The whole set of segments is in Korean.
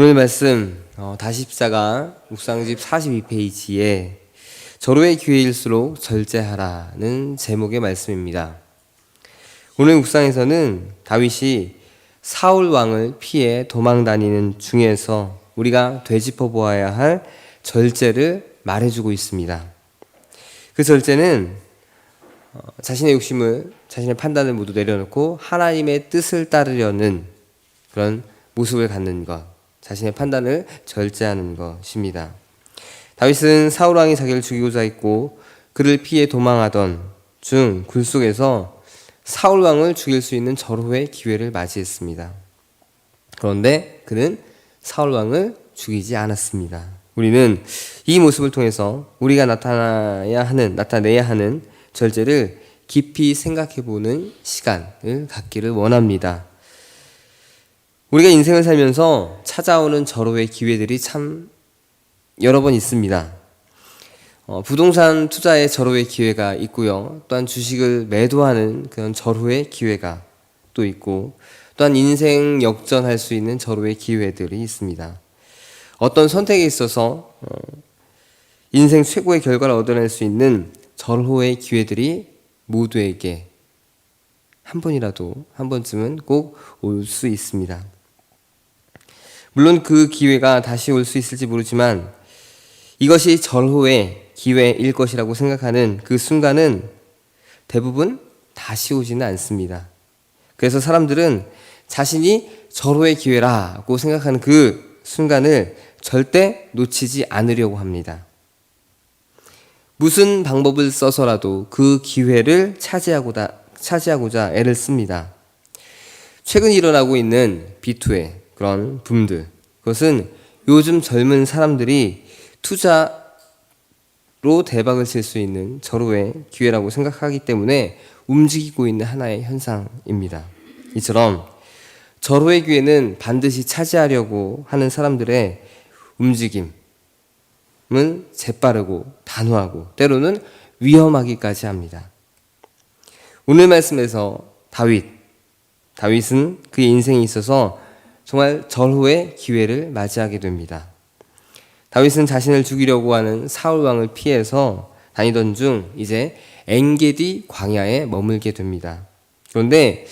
오늘 말씀 다십자가 묵상집 42페이지에 절호의 기회일수록 절제하라는 제목의 말씀입니다. 오늘 묵상에서는 다윗이 사울 왕을 피해 도망다니는 중에서 우리가 되짚어 보아야 할 절제를 말해주고 있습니다. 그 절제는 자신의 욕심을, 자신의 판단을 모두 내려놓고 하나님의 뜻을 따르려는 그런 모습을 갖는 것, 자신의 판단을 절제하는 것입니다. 다윗은 사울 왕이 자기를 죽이고자 했고 그를 피해 도망하던 중 굴 속에서 사울 왕을 죽일 수 있는 절호의 기회를 맞이했습니다. 그런데 그는 사울 왕을 죽이지 않았습니다. 우리는 이 모습을 통해서 우리가 나타내야 하는 절제를 깊이 생각해보는 시간을 갖기를 원합니다. 우리가 인생을 살면서 찾아오는 절호의 기회들이 참 여러 번 있습니다. 부동산 투자의 절호의 기회가 있고요. 또한 주식을 매도하는 그런 절호의 기회가 또 있고, 또한 인생 역전할 수 있는 절호의 기회들이 있습니다. 어떤 선택에 있어서 인생 최고의 결과를 얻어낼 수 있는 절호의 기회들이 모두에게 한 번쯤은 꼭 올 수 있습니다. 물론 그 기회가 다시 올 수 있을지 모르지만 이것이 절호의 기회일 것이라고 생각하는 그 순간은 대부분 다시 오지는 않습니다. 그래서 사람들은 자신이 절호의 기회라고 생각하는 그 순간을 절대 놓치지 않으려고 합니다. 무슨 방법을 써서라도 그 기회를 차지하고자 애를 씁니다. 최근 일어나고 있는 비투의 그런 붐들, 그것은 요즘 젊은 사람들이 투자로 대박을 칠 수 있는 절호의 기회라고 생각하기 때문에 움직이고 있는 하나의 현상입니다. 이처럼 절호의 기회는 반드시 차지하려고 하는 사람들의 움직임은 재빠르고 단호하고 때로는 위험하기까지 합니다. 오늘 말씀에서 다윗은 그의 인생에 있어서 정말 절호의 기회를 맞이하게 됩니다. 다윗은 자신을 죽이려고 하는 사울 왕을 피해서 다니던 중 이제 엔게디 광야에 머물게 됩니다. 그런데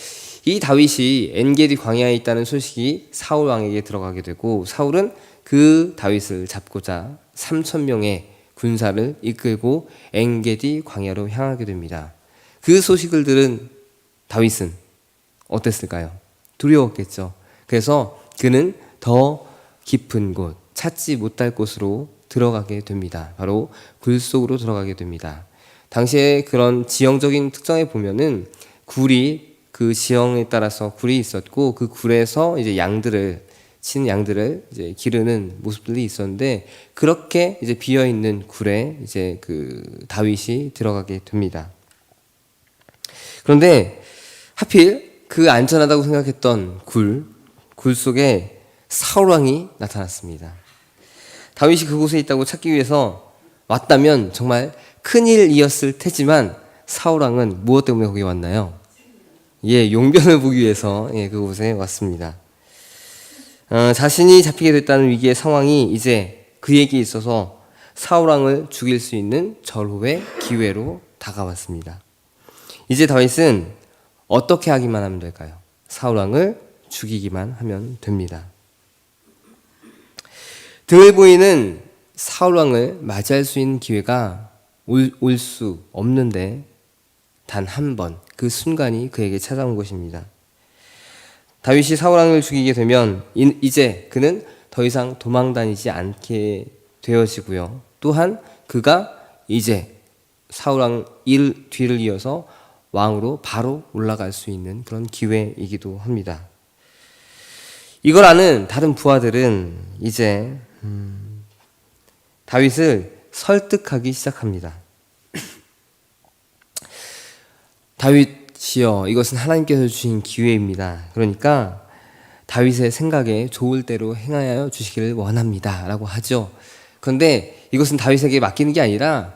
이 다윗이 엔게디 광야에 있다는 소식이 사울 왕에게 들어가게 되고, 사울은 그 다윗을 잡고자 3,000명의 군사를 이끌고 엔게디 광야로 향하게 됩니다. 그 소식을 들은 다윗은 어땠을까요? 두려웠겠죠. 그래서 그는 더 깊은 곳, 찾지 못할 곳으로 들어가게 됩니다. 바로 굴 속으로 들어가게 됩니다. 당시에 그런 지형적인 특성에 보면은 그 지형에 따라서 굴이 있었고, 그 굴에서 이제 친 양들을 이제 기르는 모습들이 있었는데, 그렇게 이제 비어 있는 굴에 이제 그 다윗이 들어가게 됩니다. 그런데 하필 그 안전하다고 생각했던 굴 속에 사울 왕이 나타났습니다. 다윗이 그곳에 있다고 찾기 위해서 왔다면 정말 큰일이었을 테지만 사울 왕은 무엇 때문에 거기 왔나요? 용변을 보기 위해서 그곳에 왔습니다. 자신이 잡히게 됐다는 위기의 상황이 이제 그에게 있어서 사울 왕을 죽일 수 있는 절호의 기회로 다가왔습니다. 이제 다윗은 어떻게 하기만 하면 될까요? 사울 왕을 죽이기만 하면 됩니다. 등을 보이는 사울 왕을 맞이할 수 있는 기회가 올 수 없는데 단 한 번, 그 순간이 그에게 찾아온 것입니다. 다윗이 사울 왕을 죽이게 되면 이제 그는 더 이상 도망다니지 않게 되어지고요. 또한 그가 이제 사울 왕 뒤를 이어서 왕으로 바로 올라갈 수 있는 그런 기회이기도 합니다. 이걸 아는 다른 부하들은 이제 다윗을 설득하기 시작합니다. 다윗이여, 이것은 하나님께서 주신 기회입니다. 그러니까 다윗의 생각에 좋을 대로 행하여 주시기를 원합니다 라고 하죠. 그런데 이것은 다윗에게 맡기는 게 아니라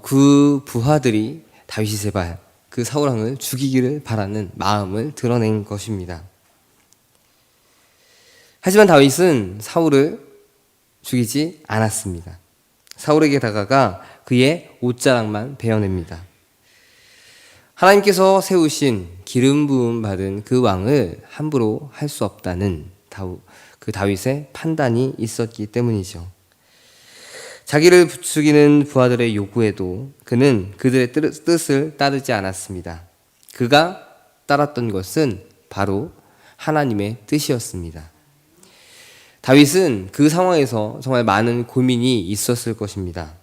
그 부하들이 다윗이 제발 그 사울 왕을 죽이기를 바라는 마음을 드러낸 것입니다. 하지만 다윗은 사울을 죽이지 않았습니다. 사울에게 다가가 그의 옷자락만 베어냅니다. 하나님께서 세우신 기름 부음 받은 그 왕을 함부로 할 수 없다는 그 다윗의 판단이 있었기 때문이죠. 자기를 부추기는 부하들의 요구에도 그는 그들의 뜻을 따르지 않았습니다. 그가 따랐던 것은 바로 하나님의 뜻이었습니다. 다윗은 그 상황에서 정말 많은 고민이 있었을 것입니다.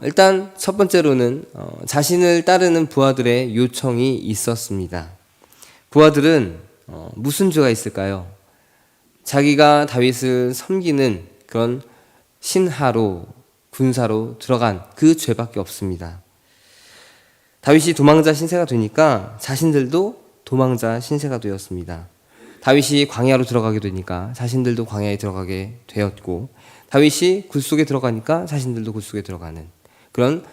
일단 첫 번째로는 자신을 따르는 부하들의 요청이 있었습니다. 부하들은 무슨 죄가 있을까요? 자기가 다윗을 섬기는 그런 신하로, 군사로 들어간 그 죄밖에 없습니다. 다윗이 도망자 신세가 되니까 자신들도 도망자 신세가 되었습니다. 다윗이 광야로 들어가게 되니까 자신들도 광야에 들어가게 되었고, 다윗이 굴속에 들어가니까 자신들도 굴속에 들어가는 그런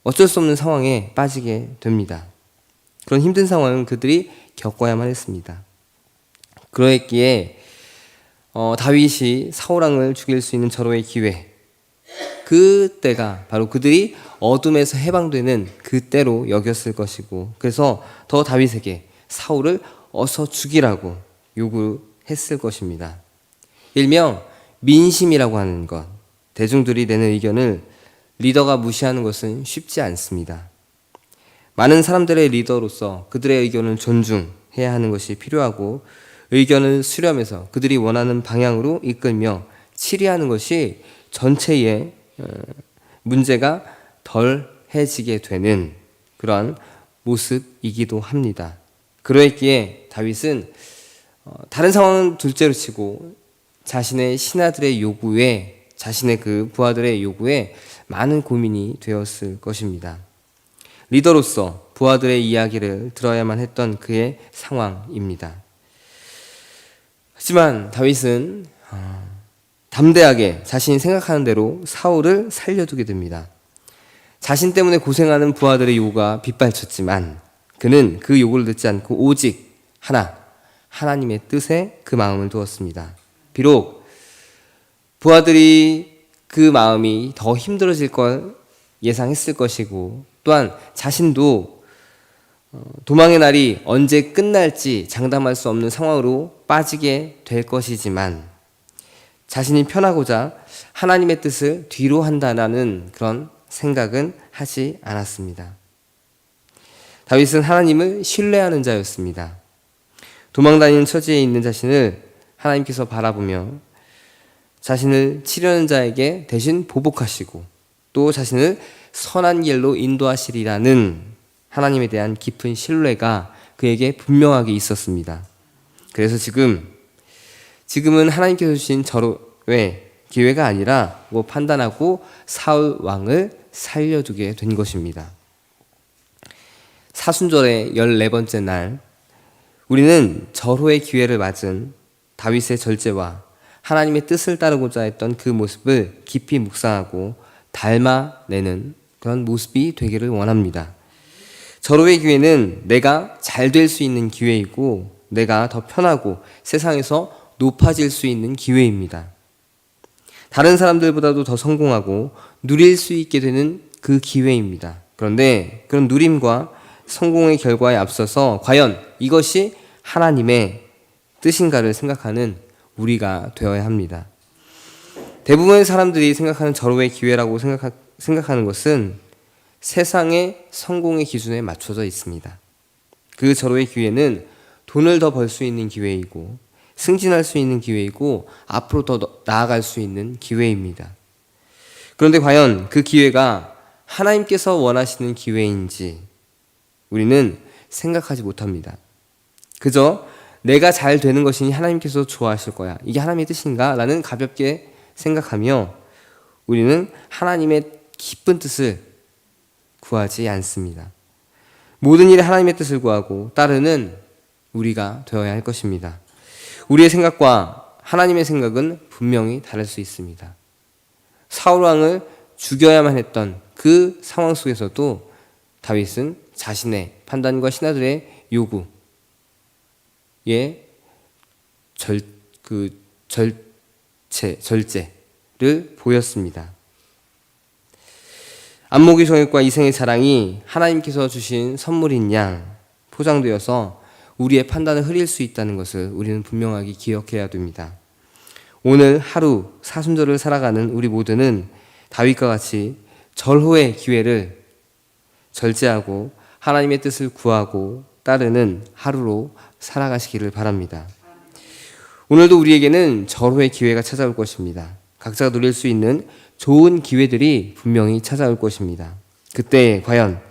어쩔 수 없는 상황에 빠지게 됩니다. 그런 힘든 상황은 그들이 겪어야만 했습니다. 그러했기에 다윗이 사울왕을 죽일 수 있는 절호의 기회, 그때가 바로 그들이 어둠에서 해방되는 그때로 여겼을 것이고, 그래서 더 다윗에게 사울을 어서 죽이라고 요구했을 것입니다. 일명 민심이라고 하는 것, 대중들이 내는 의견을 리더가 무시하는 것은 쉽지 않습니다. 많은 사람들의 리더로서 그들의 의견을 존중해야 하는 것이 필요하고, 의견을 수렴해서 그들이 원하는 방향으로 이끌며 치리하는 것이 전체의 문제가 덜해지게 되는 그러한 모습이기도 합니다. 그러했기에 다윗은 다른 상황은 둘째로 치고 자신의 신하들의 요구에, 자신의 그 부하들의 요구에 많은 고민이 되었을 것입니다. 리더로서 부하들의 이야기를 들어야만 했던 그의 상황입니다. 하지만 다윗은 담대하게 자신이 생각하는 대로 사울을 살려두게 됩니다. 자신 때문에 고생하는 부하들의 요구가 빗발쳤지만 그는 그 요구를 듣지 않고 오직 하나님의 뜻에 그 마음을 두었습니다. 비록 부하들이 그 마음이 더 힘들어질 걸 예상했을 것이고, 또한 자신도 도망의 날이 언제 끝날지 장담할 수 없는 상황으로 빠지게 될 것이지만, 자신이 편하고자 하나님의 뜻을 뒤로 한다는 그런 생각은 하지 않았습니다. 다윗은 하나님을 신뢰하는 자였습니다. 도망다니는 처지에 있는 자신을 하나님께서 바라보며 자신을 치려는 자에게 대신 보복하시고, 또 자신을 선한 길로 인도하시리라는 하나님에 대한 깊은 신뢰가 그에게 분명하게 있었습니다. 그래서 지금은 하나님께서 주신 절호의 기회가 아니라 판단하고 사울 왕을 살려두게 된 것입니다. 사순절의 14번째 날, 우리는 절호의 기회를 맞은 다윗의 절제와 하나님의 뜻을 따르고자 했던 그 모습을 깊이 묵상하고 닮아내는 그런 모습이 되기를 원합니다. 절호의 기회는 내가 잘 될 수 있는 기회이고, 내가 더 편하고 세상에서 높아질 수 있는 기회입니다. 다른 사람들보다도 더 성공하고 누릴 수 있게 되는 그 기회입니다. 그런데 그런 누림과 성공의 결과에 앞서서 과연 이것이 하나님의 뜻인가를 생각하는 우리가 되어야 합니다. 대부분의 사람들이 생각하는 절호의 기회라고 생각하는 것은 세상의 성공의 기준에 맞춰져 있습니다. 그 절호의 기회는 돈을 더 벌 수 있는 기회이고, 승진할 수 있는 기회이고, 앞으로 더 나아갈 수 있는 기회입니다. 그런데 과연 그 기회가 하나님께서 원하시는 기회인지 우리는 생각하지 못합니다. 그저 내가 잘 되는 것이니 하나님께서 좋아하실 거야, 이게 하나님의 뜻인가? 라는 가볍게 생각하며 우리는 하나님의 기쁜 뜻을 구하지 않습니다. 모든 일에 하나님의 뜻을 구하고 따르는 우리가 되어야 할 것입니다. 우리의 생각과 하나님의 생각은 분명히 다를 수 있습니다. 사울 왕을 죽여야만 했던 그 상황 속에서도 다윗은 자신의 판단과 신하들의 요구에 절제를 보였습니다. 안목의 정욕과 이생의 자랑이 하나님께서 주신 선물인 양 포장되어서 우리의 판단을 흐릴 수 있다는 것을 우리는 분명하게 기억해야 됩니다. 오늘 하루 사순절을 살아가는 우리 모두는 다윗과 같이 절호의 기회를 절제하고 하나님의 뜻을 구하고 따르는 하루로 살아가시기를 바랍니다. 오늘도 우리에게는 절호의 기회가 찾아올 것입니다. 각자가 누릴 수 있는 좋은 기회들이 분명히 찾아올 것입니다. 그때 과연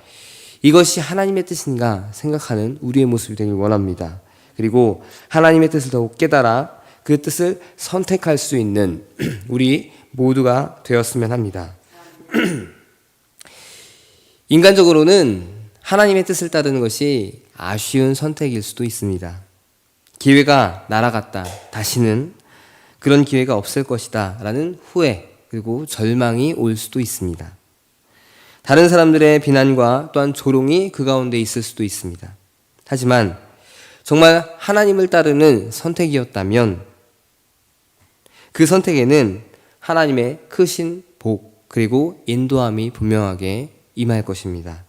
이것이 하나님의 뜻인가 생각하는 우리의 모습이 되길 원합니다. 그리고 하나님의 뜻을 더욱 깨달아 그 뜻을 선택할 수 있는 우리 모두가 되었으면 합니다. 인간적으로는 하나님의 뜻을 따르는 것이 아쉬운 선택일 수도 있습니다. 기회가 날아갔다. 다시는 그런 기회가 없을 것이다. 라는 후회 그리고 절망이 올 수도 있습니다. 다른 사람들의 비난과 또한 조롱이 그 가운데 있을 수도 있습니다. 하지만 정말 하나님을 따르는 선택이었다면 그 선택에는 하나님의 크신 복 그리고 인도함이 분명하게 임할 것입니다.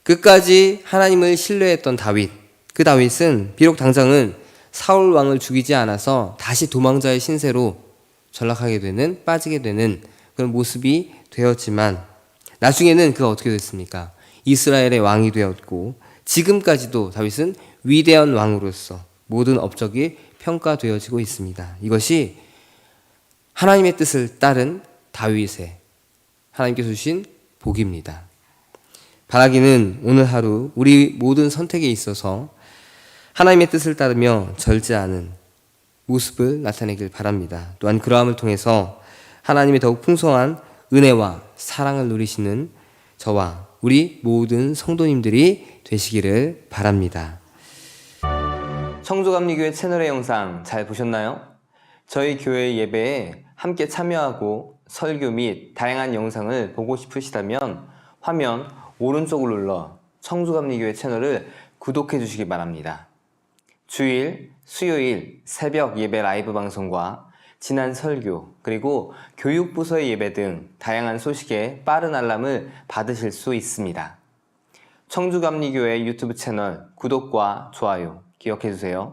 끝까지 하나님을 신뢰했던 다윗, 그 다윗은 비록 당장은 사울 왕을 죽이지 않아서 다시 도망자의 신세로 전락하게 되는, 빠지게 되는 그런 모습이 되었지만 나중에는 그가 어떻게 됐습니까? 이스라엘의 왕이 되었고 지금까지도 다윗은 위대한 왕으로서 모든 업적이 평가되어지고 있습니다. 이것이 하나님의 뜻을 따른 다윗의 하나님께서 주신 복입니다. 바라기는 오늘 하루 우리 모든 선택에 있어서 하나님의 뜻을 따르며 절제하는 모습을 나타내길 바랍니다. 또한 그러함을 통해서 하나님의 더욱 풍성한 은혜와 사랑을 누리시는 저와 우리 모든 성도님들이 되시기를 바랍니다. 청주감리교회 채널의 영상 잘 보셨나요? 저희 교회 예배에 함께 참여하고 설교 및 다양한 영상을 보고 싶으시다면 화면 오른쪽을 눌러 청주감리교회 채널을 구독해 주시기 바랍니다. 주일, 수요일 새벽 예배 라이브 방송과 지난 설교, 그리고 교육부서의 예배 등 다양한 소식에 빠른 알람을 받으실 수 있습니다. 청주감리교회 유튜브 채널 구독과 좋아요 기억해 주세요.